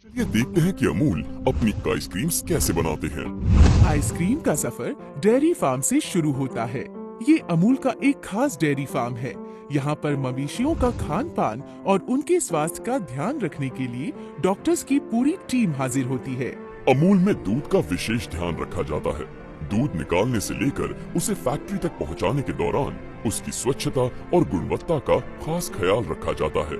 चलिए देखते हैं कि अमूल अपनी आइसक्रीम्स कैसे बनाते हैं। आइसक्रीम का सफर डेयरी फार्म से शुरू होता है। ये अमूल का एक खास डेयरी फार्म है। यहाँ पर मवेशियों का खान पान और उनके स्वास्थ्य का ध्यान रखने के लिए डॉक्टर्स की पूरी टीम हाजिर होती है। अमूल में दूध का विशेष ध्यान रखा जाता है। दूध निकालने से लेकर उसे फैक्ट्री तक पहुँचाने के दौरान उसकी स्वच्छता और गुणवत्ता का खास ख्याल रखा जाता है।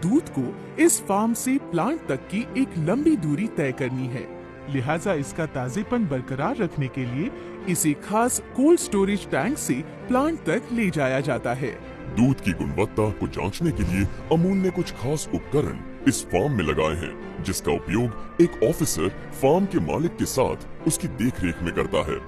दूध को इस फार्म से प्लांट तक की एक लंबी दूरी तय करनी है, लिहाजा इसका ताजेपन बरकरार रखने के लिए इसे खास कोल्ड स्टोरेज टैंक से प्लांट तक ले जाया जाता है। दूध की गुणवत्ता को जांचने के लिए अमूल ने कुछ खास उपकरण इस फार्म में लगाए हैं, जिसका उपयोग एक ऑफिसर फार्म के मालिक के साथ उसकी देखरेख में करता है।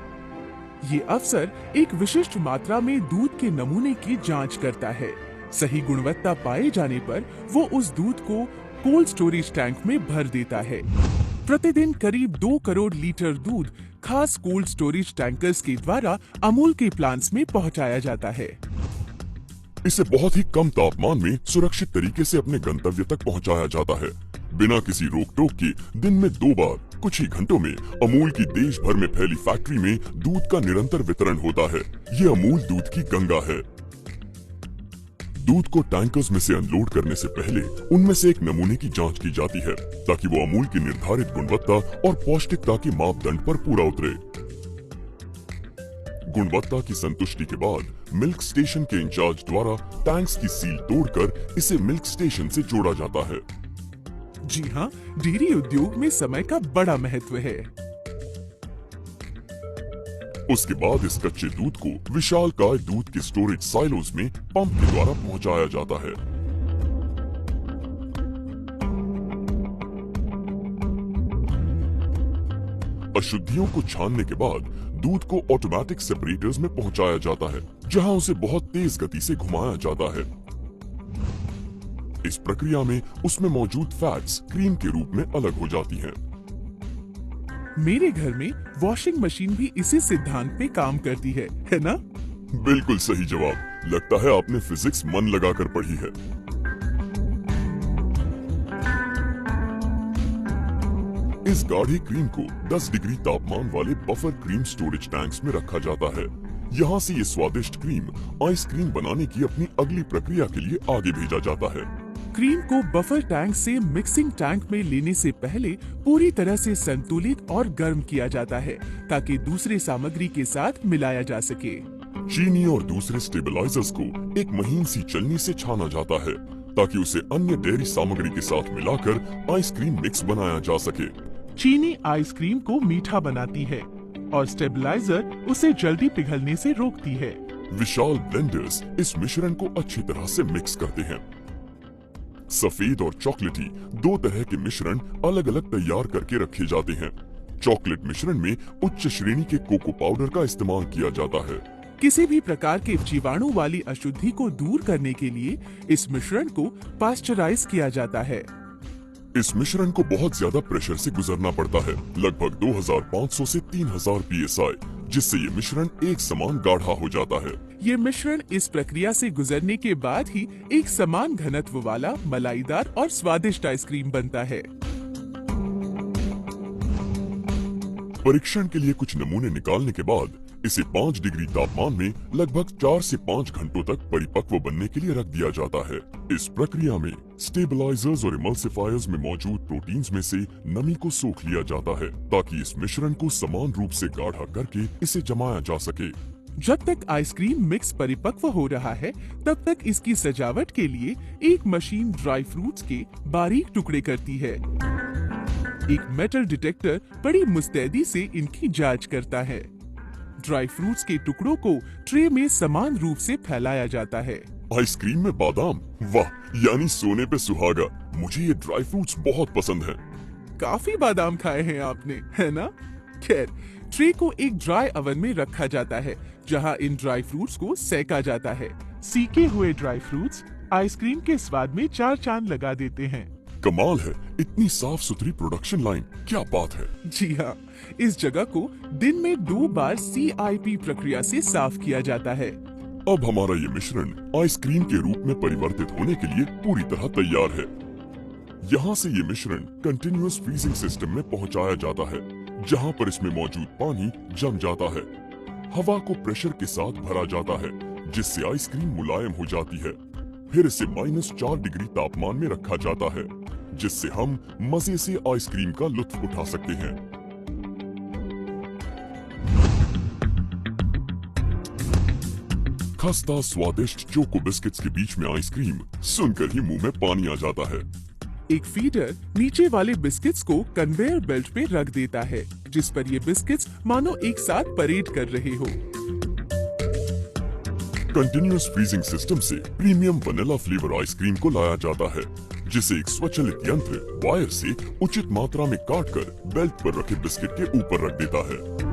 ये अफसर एक विशिष्ट मात्रा में दूध के नमूने की जांच करता है। सही गुणवत्ता पाए जाने पर वो उस दूध को कोल्ड स्टोरेज टैंक में भर देता है। प्रतिदिन करीब 2 करोड़ लीटर दूध खास कोल्ड स्टोरेज टैंकर्स के द्वारा अमूल के प्लांट्स में पहुंचाया जाता है। इसे बहुत ही कम तापमान में सुरक्षित तरीके से अपने गंतव्य तक पहुंचाया जाता है। बिना किसी रोक टोक के दिन में 2 बार कुछ ही घंटों में अमूल की देश भर में फैली फैक्ट्री में दूध का निरंतर वितरण होता है। ये अमूल दूध की गंगा है। दूध को टैंकर्स में से अनलोड करने से पहले उनमें से एक नमूने की जांच की जाती है, ताकि वो अमूल की निर्धारित गुणवत्ता और पौष्टिकता के मापदंड पर पूरा उतरे। गुणवत्ता की संतुष्टि के बाद मिल्क स्टेशन के इंचार्ज द्वारा टैंक्स की सील तोड़कर इसे मिल्क स्टेशन से जोड़ा जाता है। जी हाँ, डेयरी उद्योग में समय का बड़ा महत्व है। उसके बाद इस कच्चे दूध को विशालकाय दूध के स्टोरेज साइलोज में पंप के द्वारा पहुंचाया जाता है। अशुद्धियों को छानने के बाद दूध को ऑटोमेटिक सेपरेटर्स में पहुंचाया जाता है, जहां उसे बहुत तेज गति से घुमाया जाता है। इस प्रक्रिया में उसमें मौजूद फैट्स क्रीम के रूप में अलग हो जाती हैं। मेरे घर में वॉशिंग मशीन भी इसी सिद्धांत पे काम करती है ना? बिल्कुल सही जवाब। लगता है आपने फिजिक्स मन लगाकर पढ़ी है। इस गाढ़ी क्रीम को 10 डिग्री तापमान वाले बफर क्रीम स्टोरेज टैंक्स में रखा जाता है। यहाँ से ये स्वादिष्ट क्रीम आइसक्रीम बनाने की अपनी अगली प्रक्रिया के लिए आगे भेजा जाता है। क्रीम को बफर टैंक से मिक्सिंग टैंक में लेने से पहले पूरी तरह से संतुलित और गर्म किया जाता है, ताकि दूसरे सामग्री के साथ मिलाया जा सके। चीनी और दूसरे स्टेबलाइजर्स को एक महीन सी चलनी से छाना जाता है, ताकि उसे अन्य डेयरी सामग्री के साथ मिलाकर आइसक्रीम मिक्स बनाया जा सके। चीनी आइसक्रीम को मीठा बनाती है और स्टेबलाइजर उसे जल्दी पिघलने से रोकती है। विशाल ब्लेंडर्स इस मिश्रण को अच्छी तरह से मिक्स करते हैं। सफेद और चॉकलेटी 2 तरह के मिश्रण अलग अलग तैयार करके रखे जाते हैं। चॉकलेट मिश्रण में उच्च श्रेणी के कोको पाउडर का इस्तेमाल किया जाता है। किसी भी प्रकार के जीवाणु वाली अशुद्धि को दूर करने के लिए इस मिश्रण को पास्चराइज किया जाता है। इस मिश्रण को बहुत ज्यादा प्रेशर से गुजरना पड़ता है, लगभग 2500 से 3000 psi, जिससे ये मिश्रण एक समान गाढ़ा हो जाता है। ये मिश्रण इस प्रक्रिया से गुजरने के बाद ही एक समान घनत्व वाला मलाईदार और स्वादिष्ट आइसक्रीम बनता है। परीक्षण के लिए कुछ नमूने निकालने के बाद इसे 5 डिग्री तापमान में लगभग 4 से 5 घंटों तक परिपक्व बनने के लिए रख दिया जाता है। इस प्रक्रिया में स्टेबलाइजर्स और इमल्सिफायर्स में मौजूद प्रोटीन्स में से नमी को सोख लिया जाता है, ताकि इस मिश्रण को समान रूप से गाढ़ा करके इसे जमाया जा सके। जब तक आइसक्रीम मिक्स परिपक्व हो रहा है, तब तक इसकी सजावट के लिए एक मशीन ड्राई फ्रूट्स के बारीक टुकड़े करती है। एक मेटल डिटेक्टर बड़ी मुस्तैदी से इनकी जांच करता है। ड्राई फ्रूट्स के टुकड़ों को ट्रे में समान रूप से फैलाया जाता है। आइसक्रीम में बादाम, वाह, यानी सोने पे सुहागा। मुझे ये ड्राई फ्रूट्स बहुत पसंद हैं। काफी बादाम खाए हैं आपने, है ना? खैर, ट्रे को एक ड्राई ओवन में रखा जाता है, जहां इन ड्राई फ्रूट्स को सेका जाता है। सीके हुए ड्राई फ्रूट्स आइसक्रीम के स्वाद में 4 चांद लगा देते हैं। कमाल है, इतनी साफ सुथरी प्रोडक्शन लाइन, क्या बात है। जी हाँ, इस जगह को दिन में 2 बार CIP प्रक्रिया से साफ किया जाता है। अब हमारा ये मिश्रण आइसक्रीम के रूप में परिवर्तित होने के लिए पूरी तरह तैयार है। यहाँ से ये मिश्रण कंटिन्यूअस फ्रीजिंग सिस्टम में पहुंचाया जाता है, जहाँ पर इसमें मौजूद पानी जम जाता है। हवा को प्रेशर के साथ भरा जाता है, जिससे आइसक्रीम मुलायम हो जाती है। फिर इसे -4 डिग्री तापमान में रखा जाता है, जिससे हम मजे से आइसक्रीम का लुत्फ उठा सकते हैं। खस्ता स्वादिष्ट चोको बिस्किट्स के बीच में आइसक्रीम सुनकर ही मुंह में पानी आ जाता है। एक फीडर नीचे वाले बिस्किट्स को कन्वेयर बेल्ट पे रख देता है, जिस पर ये बिस्किट्स मानो एक साथ परेड कर रहे हो। कंटिन्यूअस फ्रीजिंग सिस्टम से प्रीमियम वनीला फ्लेवर आइसक्रीम को लाया जाता है, जिसे एक स्वचालित यंत्र वायर से उचित मात्रा में काटकर बेल्ट पर रखे बिस्किट के ऊपर रख देता है।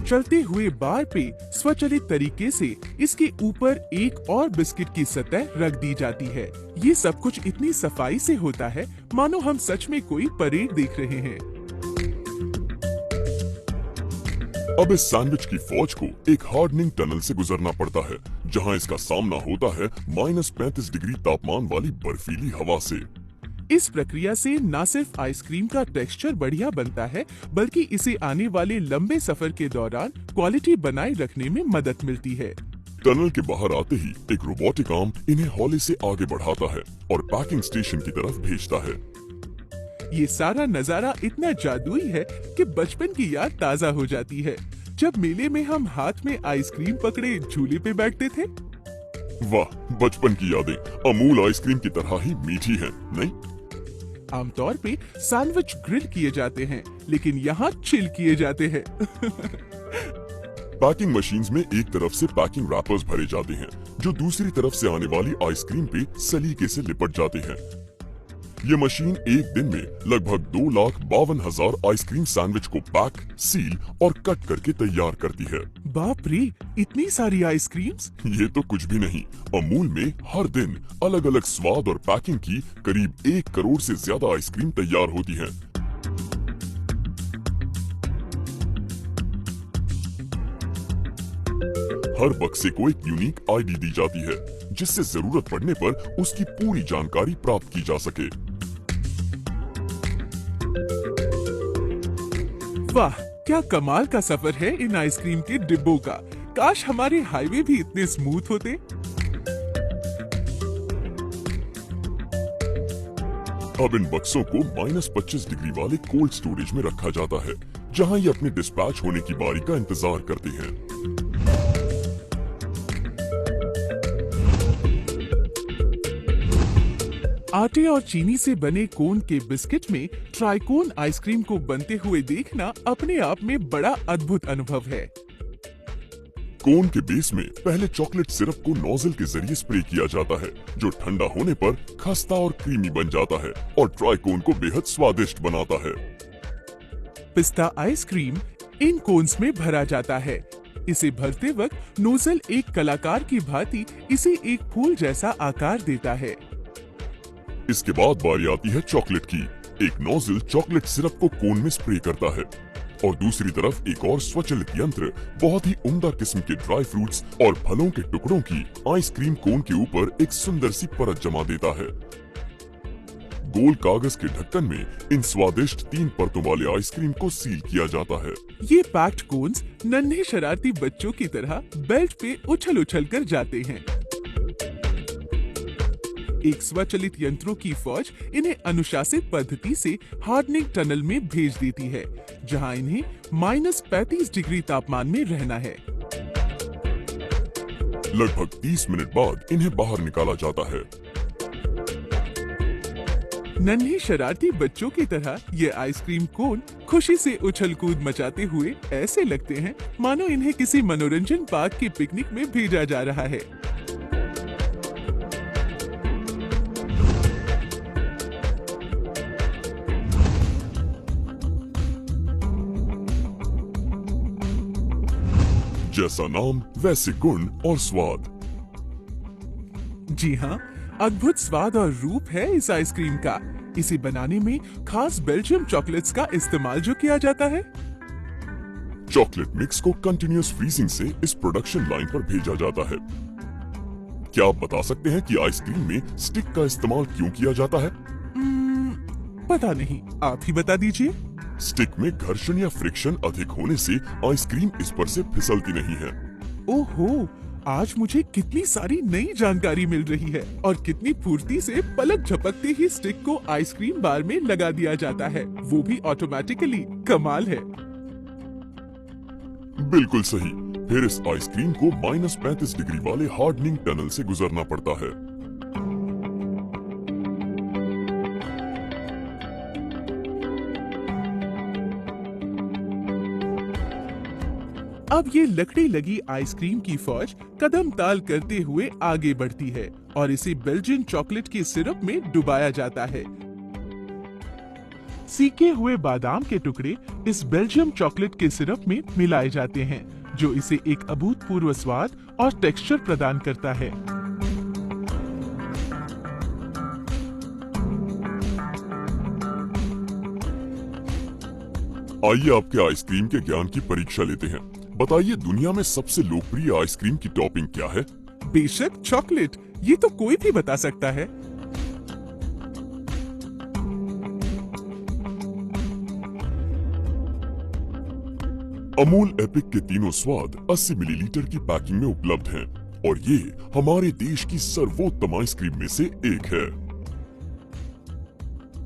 चलते हुए बार पे स्वचालित तरीके से इसके ऊपर एक और बिस्किट की सतह रख दी जाती है। ये सब कुछ इतनी सफाई से होता है मानो हम सच में कोई परेड देख रहे हैं। अब इस सैंडविच की फौज को एक हार्डनिंग टनल से गुजरना पड़ता है, जहां इसका सामना होता है -35 डिग्री तापमान वाली बर्फीली हवा से। इस प्रक्रिया से न सिर्फ आइसक्रीम का टेक्सचर बढ़िया बनता है, बल्कि इसे आने वाले लंबे सफर के दौरान क्वालिटी बनाए रखने में मदद मिलती है। टनल के बाहर आते ही एक रोबोटिक आर्म इन्हें हौले से आगे बढ़ाता है और पैकिंग स्टेशन की तरफ भेजता है। ये सारा नजारा इतना जादुई है कि बचपन की याद ताजा हो जाती है, जब मेले में हम हाथ में आइसक्रीम पकड़े झूले पे बैठते थे। वाह, बचपन की यादें अमूल आइसक्रीम की तरह ही मीठी हैं, नहीं? आमतौर पे सैंडविच ग्रिल किए जाते हैं, लेकिन यहाँ चिल किए जाते हैं। पैकिंग मशीन्स में एक तरफ से पैकिंग रैपर्स भरे जाते हैं, जो दूसरी तरफ से आने वाली आइसक्रीम पे सलीके से लिपट जाते हैं। ये मशीन एक दिन में लगभग 2,52,000 आइसक्रीम सैंडविच को पैक, सील और कट करके तैयार करती है। बाप रे, इतनी सारी आइसक्रीम्स! ये तो कुछ भी नहीं, अमूल में हर दिन अलग अलग स्वाद और पैकिंग की करीब 1 करोड़ से ज्यादा आइसक्रीम तैयार होती हैं। हर बक्से को एक यूनिक आईडी दी जाती है, जिससे जरूरत पड़ने पर उसकी पूरी जानकारी प्राप्त की जा सके। वाह, क्या कमाल का सफर है इन आइसक्रीम के डिब्बों का। काश हमारे हाईवे भी इतने स्मूथ होते। अब इन बक्सों को -25 डिग्री वाले कोल्ड स्टोरेज में रखा जाता है, जहां ये अपने डिस्पैच होने की बारी का इंतजार करते हैं। आटे और चीनी से बने कोन के बिस्किट में ट्राइकोन आइसक्रीम को बनते हुए देखना अपने आप में बड़ा अद्भुत अनुभव है। कोन के बेस में पहले चॉकलेट सिरप को नोजल के जरिए स्प्रे किया जाता है, जो ठंडा होने पर खस्ता और क्रीमी बन जाता है और ट्राइकोन को बेहद स्वादिष्ट बनाता है। पिस्ता आइसक्रीम इन कोन्स में भरा जाता है। इसे भरते वक्त नोजल एक कलाकार की भांति इसे एक फूल जैसा आकार देता है। इसके बाद बारी आती है चॉकलेट की। एक नोजल चॉकलेट सिरप को कोन में स्प्रे करता है और दूसरी तरफ एक और स्वचालित यंत्र बहुत ही उम्दा किस्म के ड्राई फ्रूट्स और फलों के टुकड़ों की आइसक्रीम कोन के ऊपर एक सुंदर सी परत जमा देता है। गोल कागज के ढक्कन में इन स्वादिष्ट 3 परतों वाले आइसक्रीम को सील किया जाता है। ये पैक्ड कोन्स नन्हे शरारती बच्चों की तरह बेल्ट पे उछल उछल कर जाते हैं। एक स्वचालित यंत्रों की फौज इन्हें अनुशासित पद्धति से हार्डनिंग टनल में भेज देती है, जहां इन्हें -35 डिग्री तापमान में रहना है। लगभग 30 मिनट बाद इन्हें बाहर निकाला जाता है। नन्हे शरारती बच्चों की तरह ये आइसक्रीम कोन खुशी से उछल कूद मचाते हुए ऐसे लगते हैं मानो इन्हें किसी मनोरंजन पार्क की पिकनिक में भेजा जा रहा है। जैसा नाम वैसे गुण और स्वाद। जी हाँ, अद्भुत स्वाद और रूप है इस आइसक्रीम का। इसे बनाने में खास बेल्जियम चॉकलेट्स का इस्तेमाल जो किया जाता है। चॉकलेट मिक्स को कंटिन्यूअस फ्रीजिंग से इस प्रोडक्शन लाइन पर भेजा जाता है। क्या आप बता सकते हैं कि आइसक्रीम में स्टिक का इस्तेमाल क्यों किया जाता है? पता नहीं, आप ही बता दीजिए। स्टिक में घर्षण या फ्रिक्शन अधिक होने से आइसक्रीम इस पर से फिसलती नहीं है। ओहो, आज मुझे कितनी सारी नई जानकारी मिल रही है और कितनी फुर्ती से पलक झपकते ही स्टिक को आइसक्रीम बार में लगा दिया जाता है, वो भी ऑटोमेटिकली। कमाल है। बिल्कुल सही। फिर इस आइसक्रीम को -35 डिग्री वाले हार्डनिंग टनल से गुजरना पड़ता है। अब ये लकड़ी लगी आइसक्रीम की फौज कदम ताल करते हुए आगे बढ़ती है और इसे बेल्जियन चॉकलेट के सिरप में डुबाया जाता है। सीके हुए बादाम के टुकड़े इस बेल्जियम चॉकलेट के सिरप में मिलाए जाते हैं, जो इसे एक अभूतपूर्व स्वाद और टेक्सचर प्रदान करता है। आइए आपके आइसक्रीम के ज्ञान की परीक्षा लेते हैं। बताइए, दुनिया में सबसे लोकप्रिय आइसक्रीम की टॉपिंग क्या है? बेशक चॉकलेट, ये तो कोई भी बता सकता है। अमूल एपिक के तीनों स्वाद 80 मिलीलीटर की पैकिंग में उपलब्ध हैं और ये हमारे देश की सर्वोत्तम आइसक्रीम में से एक है।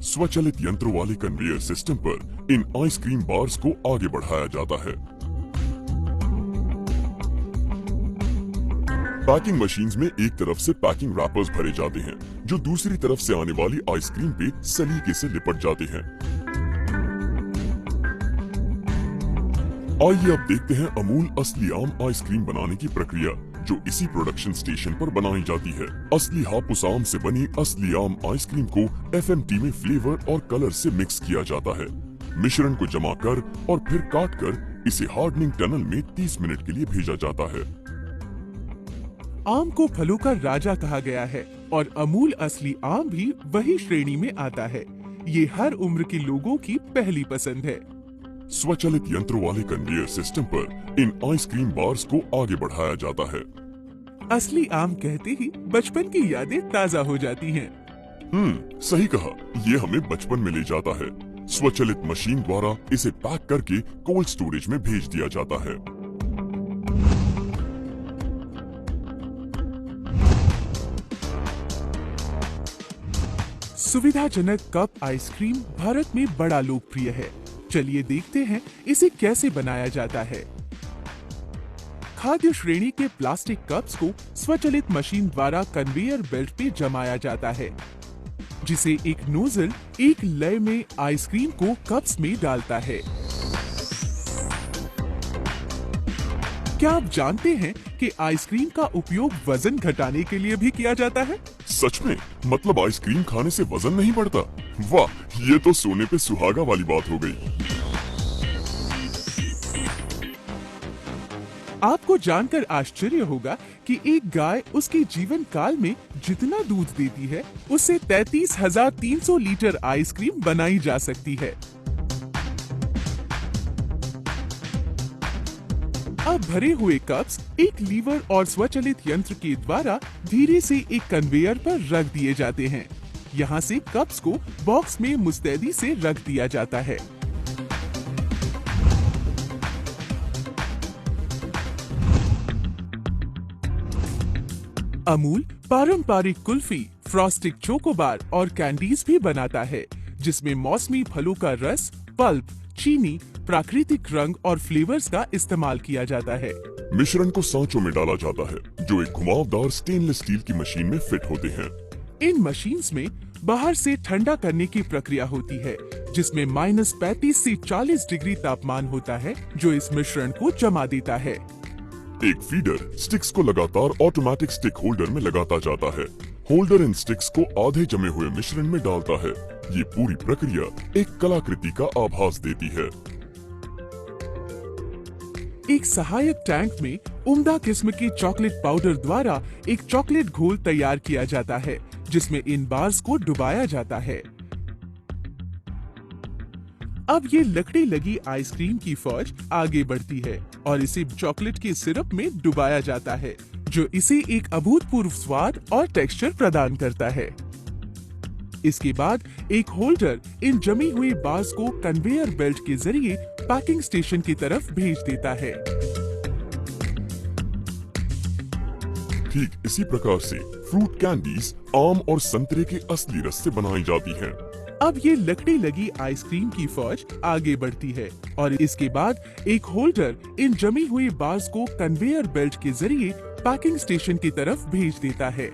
स्वचालित यंत्रों वाले कन्वेयर सिस्टम पर इन आइसक्रीम बार्स को आगे बढ़ाया जाता है। पैकिंग मशीन्स में एक तरफ से पैकिंग रैपर्स भरे जाते हैं, जो दूसरी तरफ से आने वाली आइसक्रीम पे सलीके से लिपट जाते हैं। आइए अब देखते हैं अमूल असली आम आइसक्रीम बनाने की प्रक्रिया, जो इसी प्रोडक्शन स्टेशन पर बनाई जाती है। असली हापुस आम से बनी असली आम आइसक्रीम को FMT में फ्लेवर और कलर से मिक्स किया जाता है। मिश्रण को जमा कर और फिर काट कर इसे हार्डनिंग टनल में 30 मिनट के लिए भेजा जाता है। आम को फलों का राजा कहा गया है और अमूल असली आम भी वही श्रेणी में आता है। ये हर उम्र के लोगों की पहली पसंद है। स्वचालित यंत्रों वाले कन्वेयर सिस्टम पर इन आइसक्रीम बार्स को आगे बढ़ाया जाता है। असली आम कहते ही बचपन की यादें ताजा हो जाती हैं। सही कहा। ये हमें बचपन में ले जाता है। स्वचालित मशीन द्वारा इसे पैक करके कोल्ड स्टोरेज में भेज दिया जाता है। सुविधाजनक कप आइसक्रीम भारत में बड़ा लोकप्रिय है। चलिए देखते हैं इसे कैसे बनाया जाता है। खाद्य श्रेणी के प्लास्टिक कप्स को स्वचालित मशीन द्वारा कन्वेयर बेल्ट पे जमाया जाता है, जिसे एक नोजल एक लय में आइसक्रीम को कप्स में डालता है। क्या आप जानते हैं कि आइसक्रीम का उपयोग वजन घटाने के लिए भी किया जाता है? सच में? मतलब आइसक्रीम खाने से वजन नहीं बढ़ता? वाह, ये तो सोने पे सुहागा वाली बात हो गई। आपको जानकर आश्चर्य होगा कि एक गाय उसके जीवन काल में जितना दूध देती है, उससे 33,300 लीटर आइसक्रीम बनाई जा सकती है। अब भरे हुए कप्स एक लीवर और स्वचालित यंत्र के द्वारा धीरे से एक कन्वेयर पर रख दिए जाते हैं। यहाँ से कप्स को बॉक्स में मुस्तैदी से रख दिया जाता है। अमूल पारंपरिक कुल्फी, फ्रॉस्टिक चोकोबार और कैंडीज भी बनाता है, जिसमें मौसमी फलों का रस, पल्प, चीनी, प्राकृतिक रंग और फ्लेवर्स का इस्तेमाल किया जाता है। मिश्रण को सांचों में डाला जाता है, जो एक घुमावदार स्टेनलेस स्टील की मशीन में फिट होते हैं। इन मशीन्स में बाहर से ठंडा करने की प्रक्रिया होती है, जिसमें -35 से 40 डिग्री तापमान होता है, जो इस मिश्रण को जमा देता है। एक फीडर स्टिक्स को लगातार ऑटोमेटिक स्टिक होल्डर में लगाता जाता है। होल्डर इन स्टिक्स को आधे जमे हुए मिश्रण में डालता है। ये पूरी प्रक्रिया एक कलाकृति का आभास देती है। एक सहायक टैंक में उम्दा किस्म के चॉकलेट पाउडर द्वारा एक चॉकलेट घोल तैयार किया जाता है, जिसमें इन बार्स को डुबाया जाता है। अब ये लकड़ी लगी आइसक्रीम की फौज आगे बढ़ती है और इसे चॉकलेट के सिरप में डुबाया जाता है, जो इसे एक अभूतपूर्व स्वाद और टेक्सचर प्रदान करता है। इसके बाद एक होल्डर इन जमी हुई बार्स को कन्वेयर बेल्ट के जरिए पैकिंग स्टेशन की तरफ भेज देता है। ठीक इसी प्रकार से फ्रूट कैंडीज आम और संतरे के असली रस से बनाई जाती हैं। अब ये लकड़ी लगी आइसक्रीम की फौज आगे बढ़ती है और इसके बाद एक होल्डर इन जमी हुई बार्स को कन्वेयर बेल्ट के जरिए पैकिंग स्टेशन की तरफ भेज देता है।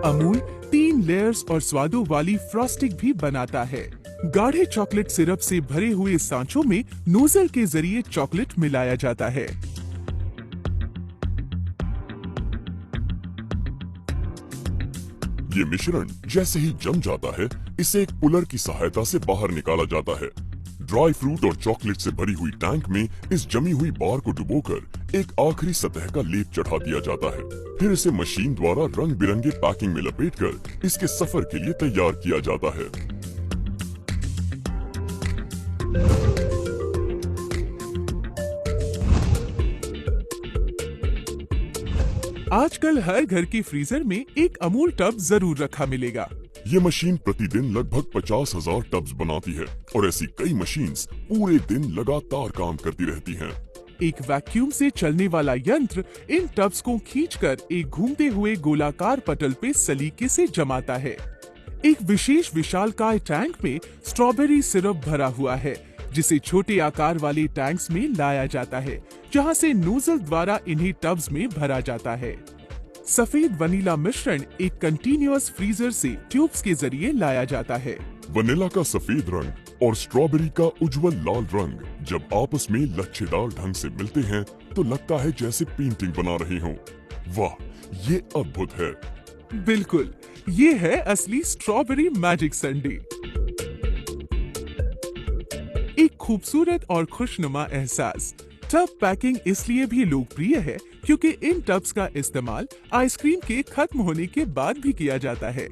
अमूल 3 लेयर्स और स्वादों वाली फ्रॉस्टिंग भी बनाता है। गाढ़े चॉकलेट सिरप से भरे हुए सांचों में नोजल के जरिए चॉकलेट मिलाया जाता है। ये मिश्रण जैसे ही जम जाता है, इसे एक पुलर की सहायता से बाहर निकाला जाता है। ड्राई फ्रूट और चॉकलेट से भरी हुई टैंक में इस जमी हुई बार को डुबोकर एक आखिरी सतह का लेप चढ़ा दिया जाता है। फिर इसे मशीन द्वारा रंग बिरंगे पैकिंग में लपेटकर इसके सफर के लिए तैयार किया जाता है। आजकल हर घर के फ्रीजर में एक अमूल टब जरूर रखा मिलेगा। ये मशीन प्रतिदिन लगभग 50,000 टब्स बनाती है और ऐसी कई मशीन्स पूरे दिन लगातार काम करती रहती हैं। एक वैक्यूम से चलने वाला यंत्र इन टब्स को खींचकर एक घूमते हुए गोलाकार पटल पे सलीके से जमाता है। एक विशेष विशालकाय टैंक में स्ट्रॉबेरी सिरप भरा हुआ है, जिसे छोटे आकार वाले टैंक्स में लाया जाता है, जहां से नोजल द्वारा इन्हें टब्स में भरा जाता है। सफेद वनीला मिश्रण एक कंटीन्यूअस फ्रीजर से ट्यूब्स के जरिए लाया जाता है। वनीला का सफेद रंग और स्ट्रॉबेरी का उज्जवल लाल रंग जब आपस में लच्छेदार ढंग से मिलते हैं तो लगता है जैसे पेंटिंग बना रहे हों। वाह, ये अद्भुत है। बिल्कुल, ये है असली स्ट्रॉबेरी मैजिक संडे। एक खूबसूरत और खुशनुमा एहसास। टब पैकिंग इसलिए भी लोकप्रिय है क्योंकि इन टब्स का इस्तेमाल आइसक्रीम के खत्म होने के बाद भी किया जाता है।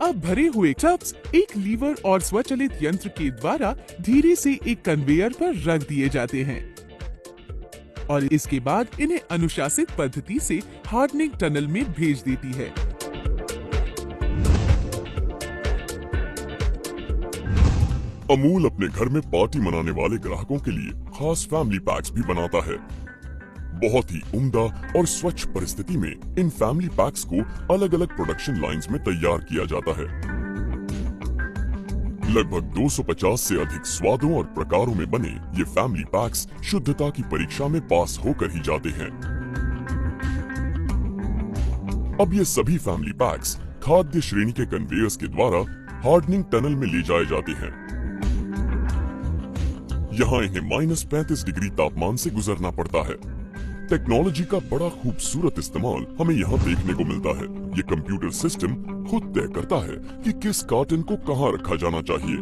अब भरे हुए टब्स एक लीवर और स्वचालित यंत्र के द्वारा धीरे से एक कन्वेयर पर रख दिए जाते हैं और इसके बाद इन्हें अनुशासित पद्धति से हार्डनिंग टनल में भेज देती है। अमूल अपने घर में पार्टी मनाने वाले ग्राहकों के लिए खास फैमिली पैक्स भी बनाता है। बहुत ही उम्दा और स्वच्छ परिस्थिति में इन फैमिली पैक्स को अलग अलग प्रोडक्शन लाइंस में तैयार किया जाता है। लगभग 250 से अधिक स्वादों और प्रकारों में बने ये फैमिली पैक्स शुद्धता की परीक्षा में पास होकर ही जाते हैं। अब ये सभी फैमिली पैक्स खाद्य श्रेणी के कन्वेयर्स के द्वारा हार्डनिंग टनल में ले जाए जाते हैं। यहाँ इन्हें -35 डिग्री तापमान से गुजरना पड़ता है। टेक्नोलॉजी का बड़ा खूबसूरत इस्तेमाल हमें यहाँ देखने को मिलता है। ये कंप्यूटर सिस्टम खुद तय करता है कि किस कार्टन को कहाँ रखा जाना चाहिए।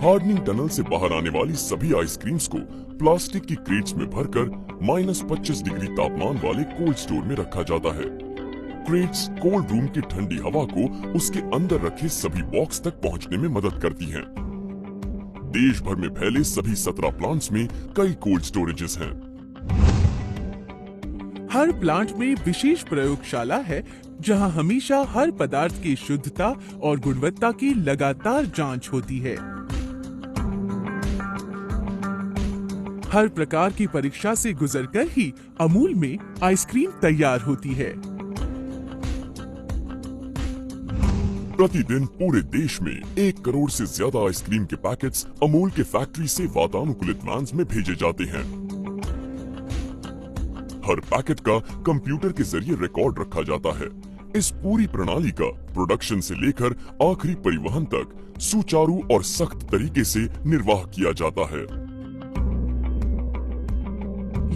हार्डनिंग टनल से बाहर आने वाली सभी आइसक्रीम्स को प्लास्टिक की क्रेट्स में भरकर -25 डिग्री तापमान वाले कोल्ड स्टोर में रखा जाता है। क्रेट्स कोल्ड रूम की ठंडी हवा को उसके अंदर रखे सभी बॉक्स तक पहुँचने में मदद करती है। देश भर में फैले सभी 17 प्लांट्स में कई कोल्ड स्टोरेजेस हैं। हर प्लांट में विशेष प्रयोगशाला है जहां हमेशा हर पदार्थ की शुद्धता और गुणवत्ता की लगातार जांच होती है। हर प्रकार की परीक्षा से गुजरकर ही अमूल में आइसक्रीम तैयार होती है। प्रतिदिन पूरे देश में 1 करोड़ से ज्यादा आइसक्रीम के पैकेट्स अमूल के फैक्ट्री से वातानुकूलित वैन्स में भेजे जाते हैं। हर पैकेट का कंप्यूटर के जरिए रिकॉर्ड रखा जाता है। इस पूरी प्रणाली का प्रोडक्शन से लेकर आखिरी परिवहन तक सुचारू और सख्त तरीके से निर्वाह किया जाता है।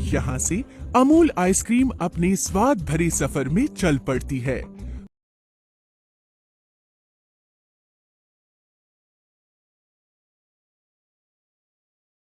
यहाँ से अमूल आइसक्रीम अपने स्वाद भरे सफर में चल पड़ती है।